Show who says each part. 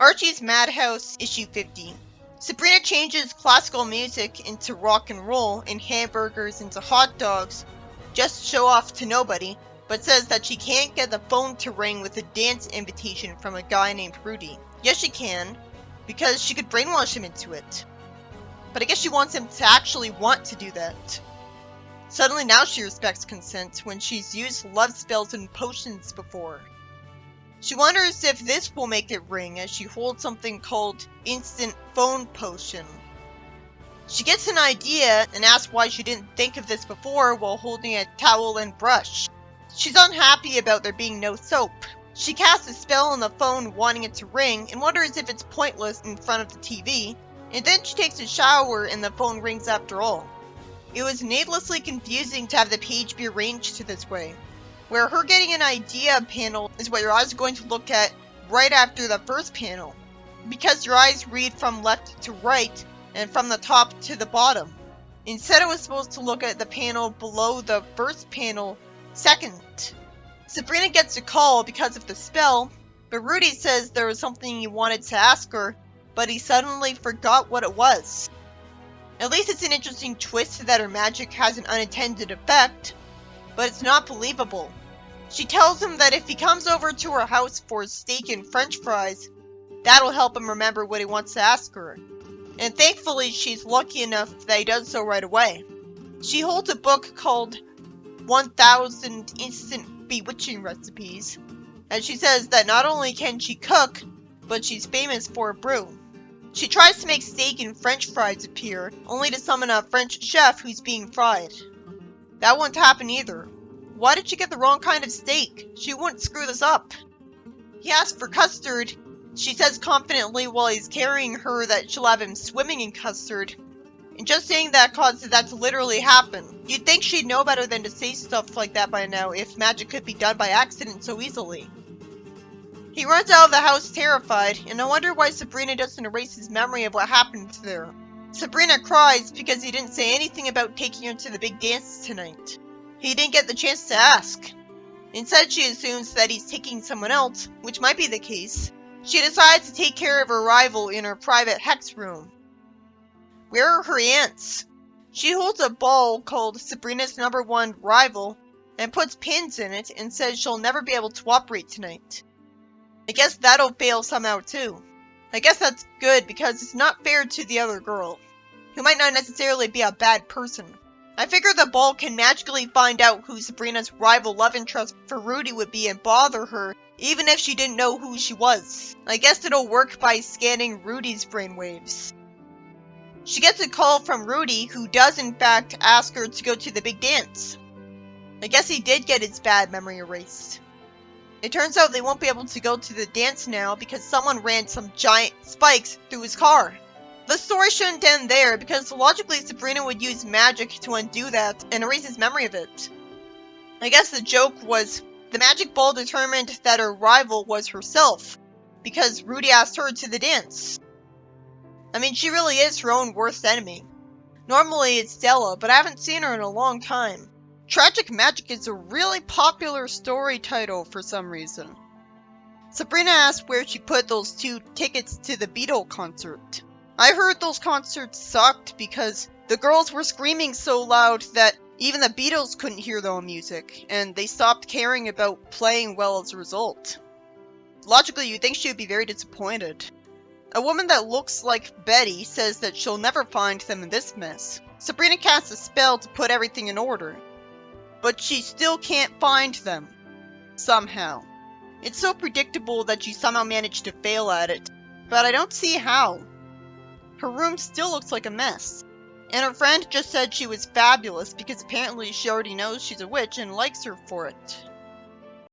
Speaker 1: Archie's Madhouse, issue 50. Sabrina changes classical music into rock and roll and hamburgers into hot dogs just to show off to nobody, but says that she can't get the phone to ring with a dance invitation from a guy named Rudy. Yes, she can, because she could brainwash him into it. But I guess she wants him to actually want to do that. Suddenly now she respects consent when she's used love spells and potions before. She wonders if this will make it ring as she holds something called Instant Phone Potion. She gets an idea and asks why she didn't think of this before while holding a towel and brush. She's unhappy about there being no soap. She casts a spell on the phone wanting it to ring and wonders if it's pointless in front of the TV, and then she takes a shower and the phone rings after all. It was needlessly confusing to have the page be arranged to this way, where her getting an idea panel is what your eyes are going to look at right after the first panel, because your eyes read from left to right and from the top to the bottom. Instead, it was supposed to look at the panel below the first panel second. Sabrina gets a call because of the spell, but Rudy says there was something he wanted to ask her, but he suddenly forgot what it was. At least it's an interesting twist that her magic has an unintended effect, but it's not believable. She tells him that if he comes over to her house for steak and french fries, that'll help him remember what he wants to ask her. And thankfully, she's lucky enough that he does so right away. She holds a book called 1000 Instant Bewitching Recipes, and she says that not only can she cook, but she's famous for a brew. She tries to make steak and french fries appear, only to summon a French chef who's being fried. That won't happen either. Why did she get the wrong kind of steak? She wouldn't screw this up. He asks for custard. She says confidently while he's carrying her that she'll have him swimming in custard. And just saying that causes that to literally happen. You'd think she'd know better than to say stuff like that by now if magic could be done by accident so easily. He runs out of the house terrified, and I wonder why Sabrina doesn't erase his memory of what happened there. Sabrina cries because he didn't say anything about taking her to the big dance tonight. He didn't get the chance to ask. Instead, she assumes that he's taking someone else, which might be the case. She decides to take care of her rival in her private hex room. Where are her aunts? She holds a ball called Sabrina's #1 rival and puts pins in it and says she'll never be able to operate tonight. I guess that'll fail somehow too. I guess that's good because it's not fair to the other girl, who might not necessarily be a bad person. I figure the ball can magically find out who Sabrina's rival love interest for Rudy would be and bother her, even if she didn't know who she was. I guess it'll work by scanning Rudy's brainwaves. She gets a call from Rudy, who does in fact ask her to go to the big dance. I guess he did get his bad memory erased. It turns out they won't be able to go to the dance now because someone ran some giant spikes through his car. The story shouldn't end there because logically Sabrina would use magic to undo that and erase his memory of it. I guess the joke was the magic ball determined that her rival was herself because Rudy asked her to the dance. I mean, she really is her own worst enemy. Normally it's Stella, but I haven't seen her in a long time. Tragic Magic is a really popular story title for some reason. Sabrina asked where she put those 2 tickets to the Beatle concert. I heard those concerts sucked because the girls were screaming so loud that even the Beatles couldn't hear their own music, and they stopped caring about playing well as a result. Logically, you'd think she would be very disappointed. A woman that looks like Betty says that she'll never find them in this mess. Sabrina casts a spell to put everything in order, but she still can't find them. Somehow. It's so predictable that she somehow managed to fail at it, but I don't see how. Her room still looks like a mess. And her friend just said she was fabulous because apparently she already knows she's a witch and likes her for it.